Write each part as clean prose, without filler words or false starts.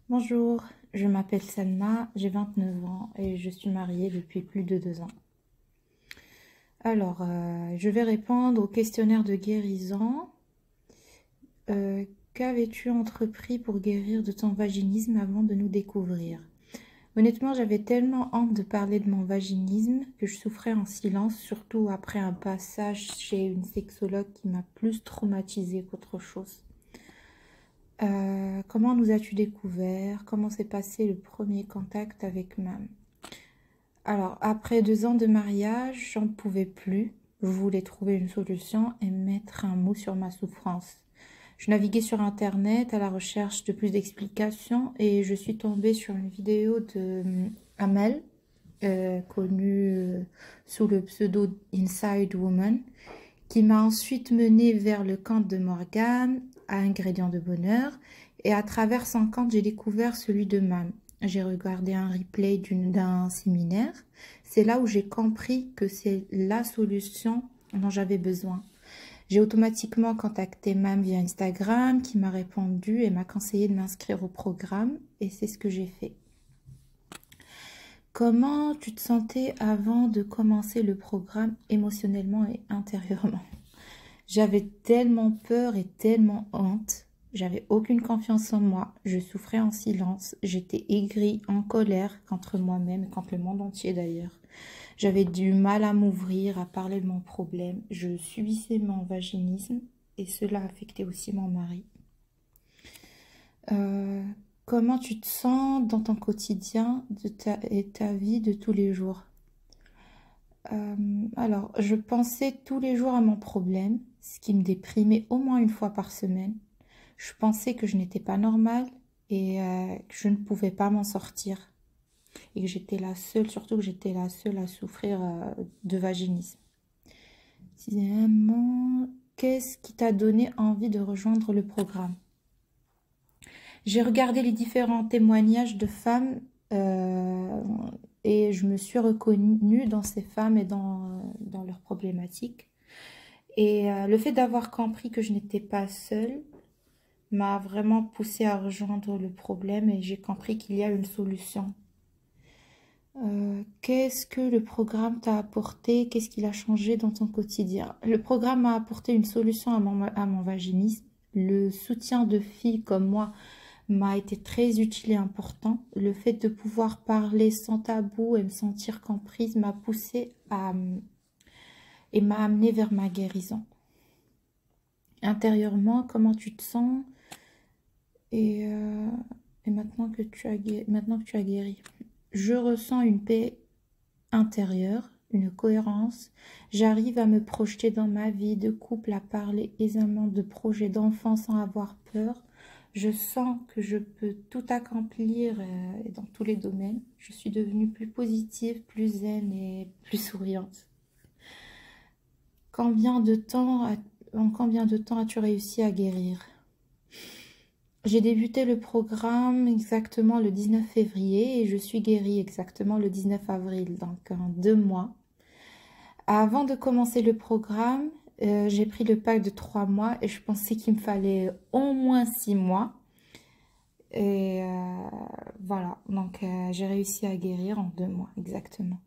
Bonjour, je m'appelle Salma, j'ai 29 ans et je suis mariée depuis plus de 2 ans. Alors, je vais répondre au questionnaire de guérison. Euh, Qu'avais-tu entrepris pour guérir de ton vaginisme avant de nous découvrir? Honnêtement, j'avais tellement honte de parler de mon vaginisme que je souffrais en silence, surtout après un passage chez une sexologue qui m'a plus traumatisée qu'autre chose. Comment nous as-tu découvert? Comment s'est passé le premier contact avec Mam? Alors, après 2 ans de mariage, j'en pouvais plus. Je voulais trouver une solution et mettre un mot sur ma souffrance. Je naviguais sur Internet à la recherche de plus d'explications et je suis tombée sur une vidéo de Amel, connue sous le pseudo Inside Woman, qui m'a ensuite menée vers le compte de Morgane, à Ingrédients de Bonheur, et à travers son compte, j'ai découvert celui de Mam. J'ai regardé un replay d'un séminaire. C'est là où j'ai compris que c'est la solution dont j'avais besoin. J'ai automatiquement contacté Mam via Instagram, qui m'a répondu et m'a conseillé de m'inscrire au programme, et c'est ce que j'ai fait. Comment tu te sentais avant de commencer le programme émotionnellement et intérieurement? J'avais tellement peur et tellement honte. J'avais aucune confiance en moi. Je souffrais en silence. J'étais aigrie, en colère contre moi-même et contre le monde entier d'ailleurs. J'avais du mal à m'ouvrir, à parler de mon problème. Je subissais mon vaginisme et cela affectait aussi mon mari. Euh, Comment tu te sens dans ton quotidien et ta vie de tous les jours? Alors, je pensais tous les jours à mon problème, ce qui me déprimait au moins une fois par semaine. Je pensais que je n'étais pas normale et que je ne pouvais pas m'en sortir. Et que j'étais la seule, surtout que j'étais la seule à souffrir de vaginisme. Sixièmement, qu'est-ce qui t'a donné envie de rejoindre le programme? J'ai regardé les différents témoignages de femmes et je me suis reconnue dans ces femmes et dans leurs problématiques. Et le fait d'avoir compris que je n'étais pas seule m'a vraiment poussée à rejoindre le problème et j'ai compris qu'il y a une solution. Qu'est-ce que le programme t'a apporté? Qu'est-ce qu'il a changé dans ton quotidien? Le programme m'a apporté une solution à mon vaginisme. Le soutien de filles comme moi m'a été très utile et important. Le fait de pouvoir parler sans tabou et me sentir comprise m'a poussée et m'a amenée vers ma guérison. Intérieurement, comment tu te sens et, euh, et maintenant que tu as guéri? Je ressens une paix intérieure, une cohérence. J'arrive à me projeter dans ma vie de couple, à parler aisément de projets d'enfants sans avoir peur. Je sens que je peux tout accomplir dans tous les domaines. Je suis devenue plus positive, plus zen et plus souriante. En combien de temps as-tu réussi à guérir? J'ai débuté le programme exactement le 19 février et je suis guérie exactement le 19 avril, donc en 2 mois. Avant de commencer le programme, j'ai pris le pack de 3 mois et je pensais qu'il me fallait au moins 6 mois. Et voilà, donc j'ai réussi à guérir en 2 mois exactement.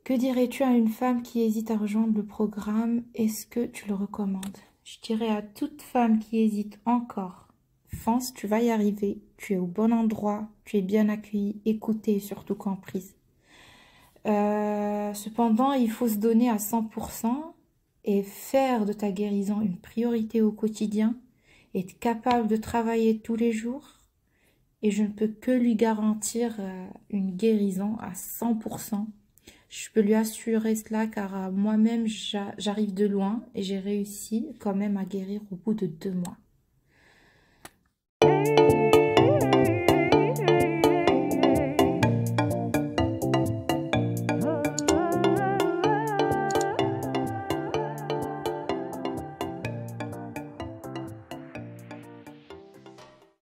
Que dirais-tu à une femme qui hésite à rejoindre le programme? Est-ce que tu le recommandes? Je dirais à toute femme qui hésite encore, fonce, tu vas y arriver, tu es au bon endroit, tu es bien accueillie, écoutée et surtout comprise. Cependant, il faut se donner à 100% et faire de ta guérison une priorité au quotidien, être capable de travailler tous les jours. Et je ne peux que lui garantir une guérison à 100%. Je peux lui assurer cela car moi-même, j'arrive de loin et j'ai réussi quand même à guérir au bout de 2 mois.